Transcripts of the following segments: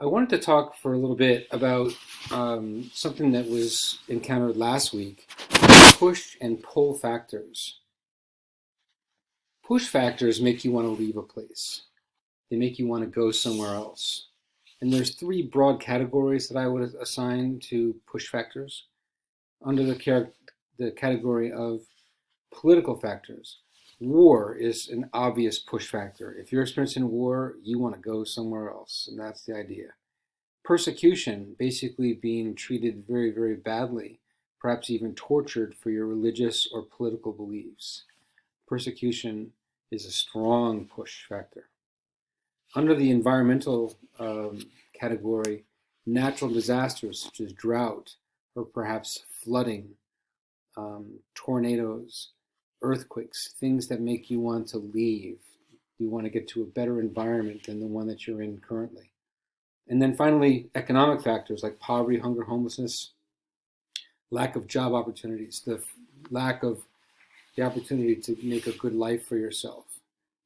I wanted to talk for a little bit about something that was encountered last week, push and pull factors. Push factors make you want to leave a place. They make you want to go somewhere else. And there's three broad categories that I would assign to push factors. Under the category of political factors, war is an obvious push factor. If you're experiencing war, you want to go somewhere else, and that's the idea. Persecution, basically being treated very, very badly, perhaps even tortured for your religious or political beliefs. Persecution is a strong push factor. Under the environmental category, natural disasters such as drought or perhaps flooding, tornadoes, earthquakes, things that make you want to leave. You want to get to a better environment than the one that you're in currently. And then finally, economic factors like poverty, hunger, homelessness, lack of job opportunities, the lack of the opportunity to make a good life for yourself.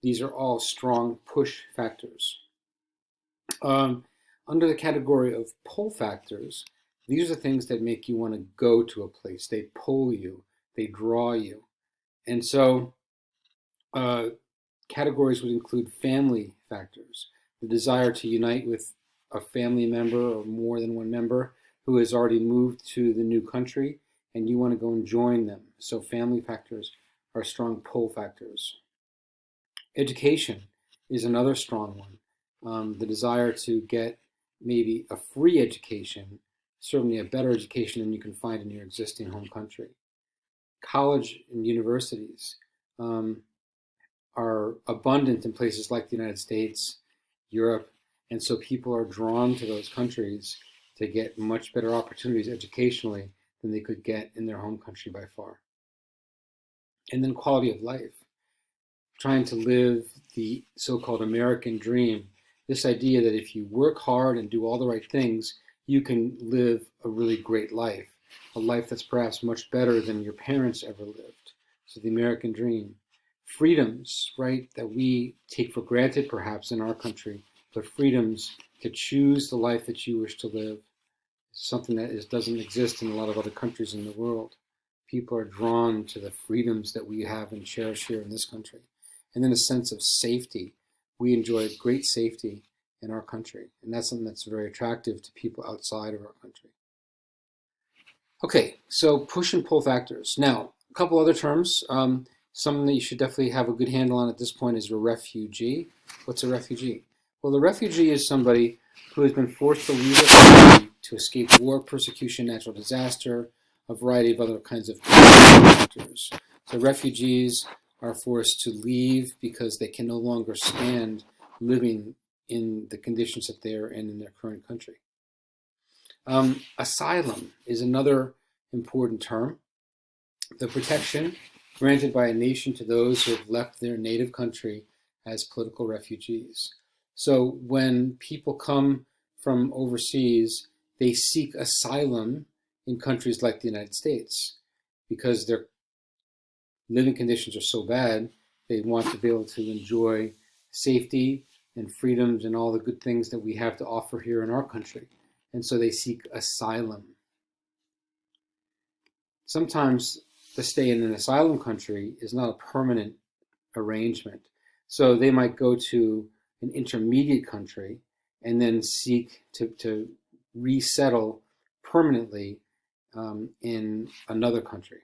These are all strong push factors. Under the category of pull factors, these are things that make you want to go to a place. They pull you, they draw you. And so categories would include family factors, the desire to unite with a family member or more than one member who has already moved to the new country and you want to go and join them. So family factors are strong pull factors. Education is another strong one. The desire to get maybe a free education, certainly a better education than you can find in your existing home country. College and universities are abundant in places like the United States, Europe, and so people are drawn to those countries to get much better opportunities educationally than they could get in their home country by far. And then quality of life, trying to live the so-called American dream, this idea that if you work hard and do all the right things, you can live a really great life, a life that's perhaps much better than your parents ever lived. So the American dream. Freedoms, right, that we take for granted perhaps in our country, but freedoms to choose the life that you wish to live is something that doesn't exist in a lot of other countries in the world. People are drawn to the freedoms that we have and cherish here in this country. And then a sense of safety. We enjoy great safety in our country, and that's something that's very attractive to people outside of our country. Okay, so push and pull factors. Now, a couple other terms. Something that you should definitely have a good handle on at this point is a refugee. What's a refugee? Well, a refugee is somebody who has been forced to leave their country to escape war, persecution, natural disaster, a variety of other kinds of factors. So refugees are forced to leave because they can no longer stand living in the conditions that they are in their current country. Asylum is another important term. The protection granted by a nation to those who have left their native country as political refugees. So when people come from overseas, they seek asylum in countries like the United States because their living conditions are so bad, they want to be able to enjoy safety and freedoms and all the good things that we have to offer here in our country. And so they seek asylum. Sometimes the stay in an asylum country is not a permanent arrangement. So they might go to an intermediate country and then seek to resettle permanently in another country.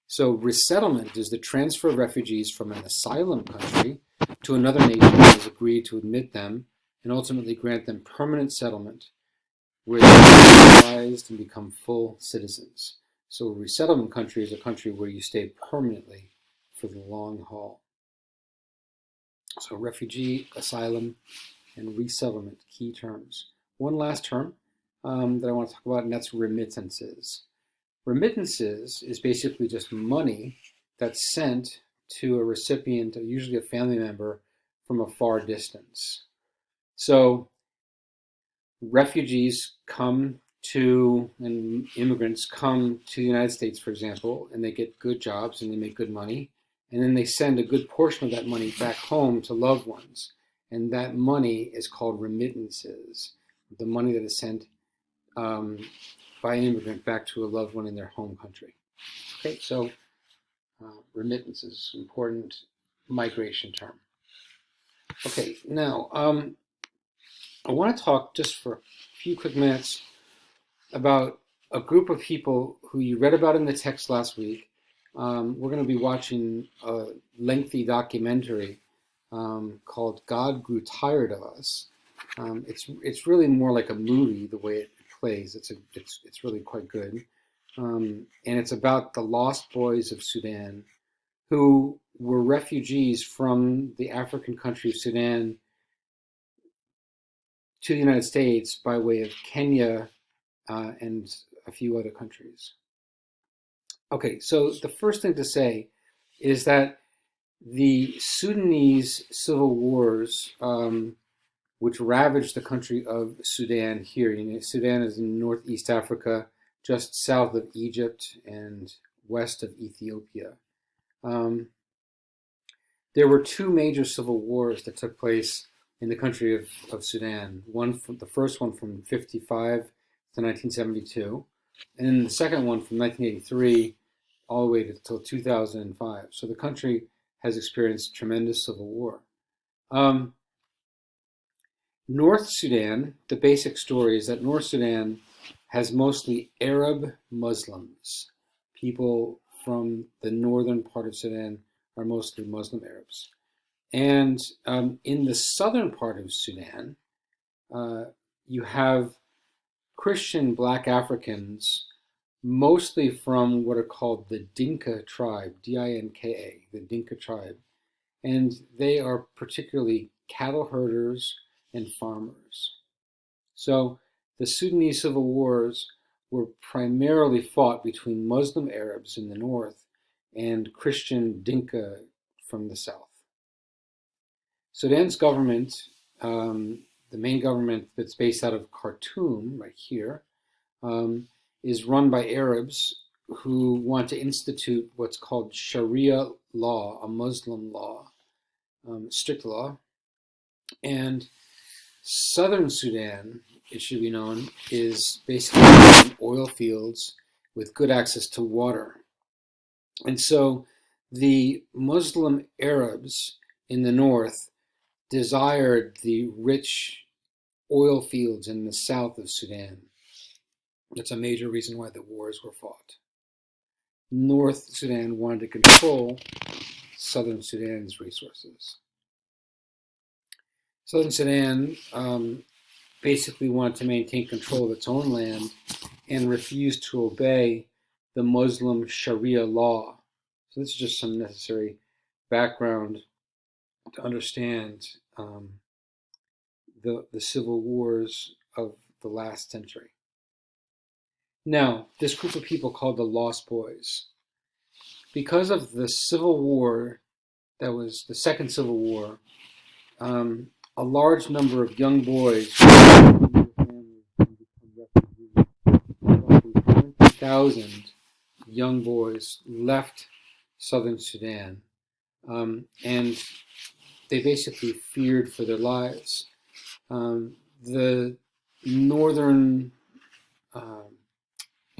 So resettlement is the transfer of refugees from an asylum country to another nation that has agreed to admit them and ultimately grant them permanent settlement where they are naturalized and become full citizens. So a resettlement country is a country where you stay permanently for the long haul. So refugee, asylum, and resettlement, key terms. One last term that I want to talk about, and that's remittances. Remittances is basically just money that's sent to a recipient, usually a family member, from a far distance. So refugees come to, and immigrants come to the United States, for example, and they get good jobs and they make good money, and then they send a good portion of that money back home to loved ones. and that money is called remittances, the money that is sent by an immigrant back to a loved one in their home country. Okay, so remittances, important migration term. Okay, now I want to talk just for a few quick minutes about a group of people who you read about in the text last week. We're going to be watching a lengthy documentary called "God Grew Tired of Us." It's really more like a movie the way it plays. It's really quite good, and it's about the lost boys of Sudan, who were refugees from the African country of Sudan to the United States by way of Kenya and a few other countries. Okay, so the first thing to say is that the Sudanese civil wars, which ravaged the country of Sudan here, Sudan is in northeast Africa, just south of Egypt and west of Ethiopia. There were two major civil wars that took place in the country of Sudan. The first one from 1955 to 1972, and then the second one from 1983 all the way until 2005. So the country has experienced tremendous civil war. North Sudan, the basic story is that North Sudan has mostly Arab Muslims. People from the northern part of Sudan are mostly Muslim Arabs. And in the southern part of Sudan, you have Christian black Africans, mostly from what are called the Dinka tribe, D-I-N-K-A, the Dinka tribe. And they are particularly cattle herders and farmers. So the Sudanese civil wars were primarily fought between Muslim Arabs in the north and Christian Dinka from the south. Sudan's government, the main government that's based out of Khartoum, right here, is run by Arabs who want to institute what's called Sharia law, a Muslim law, strict law. And southern Sudan, it should be known, is basically oil fields with good access to water. And so the Muslim Arabs in the north desired the rich oil fields in the south of Sudan. That's a major reason why the wars were fought. North Sudan wanted to control southern Sudan's resources. Southern Sudan basically wanted to maintain control of its own land and refused to obey the Muslim Sharia law. So this is just some necessary background to understand the civil wars of the last century. Now, this group of people called the Lost Boys, because of the civil war, that was the second civil war, a large number of young boys, roughly 20,000 young boys left southern Sudan, and they basically feared for their lives. The northern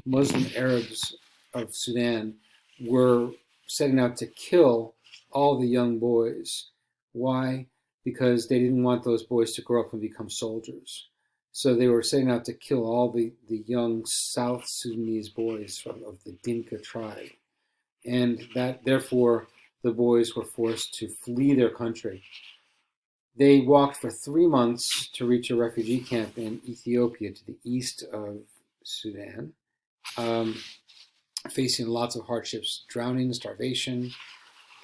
Muslim Arabs of Sudan were setting out to kill all the young boys. Why? Because they didn't want those boys to grow up and become soldiers. So they were setting out to kill all the young South Sudanese boys of the Dinka tribe. And that, therefore, the boys were forced to flee their country. They walked for 3 months to reach a refugee camp in Ethiopia to the east of Sudan, facing lots of hardships, drowning, starvation,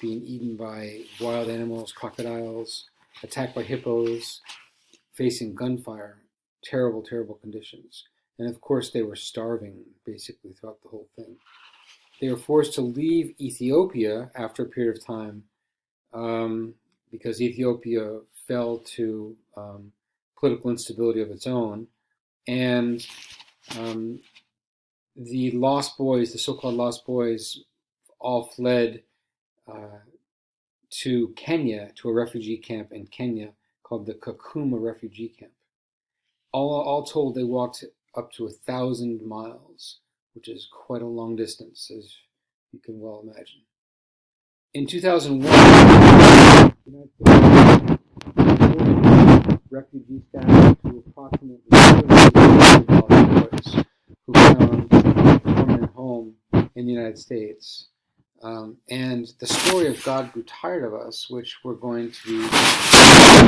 being eaten by wild animals, crocodiles, attacked by hippos, facing gunfire, terrible, terrible conditions. And of course, they were starving basically throughout the whole thing. They were forced to leave Ethiopia after a period of time because Ethiopia fell to political instability of its own. And the Lost Boys, the so-called Lost Boys, all fled to Kenya, to a refugee camp in Kenya called the Kakuma refugee camp. All told, they walked up to 1,000 miles, which is quite a long distance, as you can well imagine. In 2001, refugee status to approximately 30,000 boys who found a permanent home in the United States. And the story of God Grew Tired of Us, which we're going to be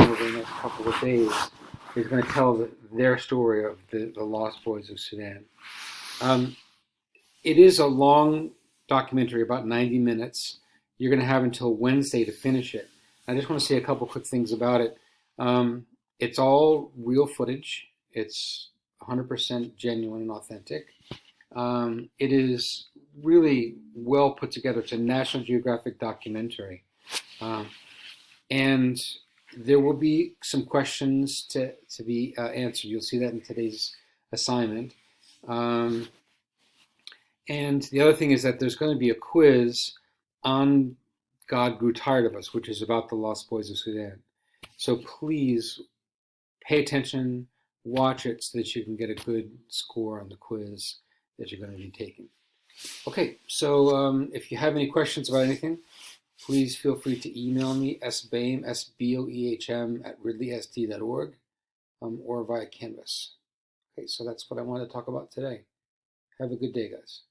over the next couple of days, is going to tell their story of the Lost Boys of Sudan. It is a long documentary, about 90 minutes. You're going to have until Wednesday to finish it. I just want to say a couple quick things about it. It's all real footage. It's 100% genuine and authentic. It is really well put together. It's a National Geographic documentary. And there will be some questions to be answered. You'll see that in today's assignment. And the other thing is that there's going to be a quiz on God Grew Tired of Us, which is about the Lost Boys of Sudan. So please pay attention, watch it so that you can get a good score on the quiz that you're going to be taking. Okay, so if you have any questions about anything, please feel free to email me, sboehm, S-B-O-E-H-M, @ridleysd.org, or via Canvas. Okay, so that's what I wanted to talk about today. Have a good day, guys.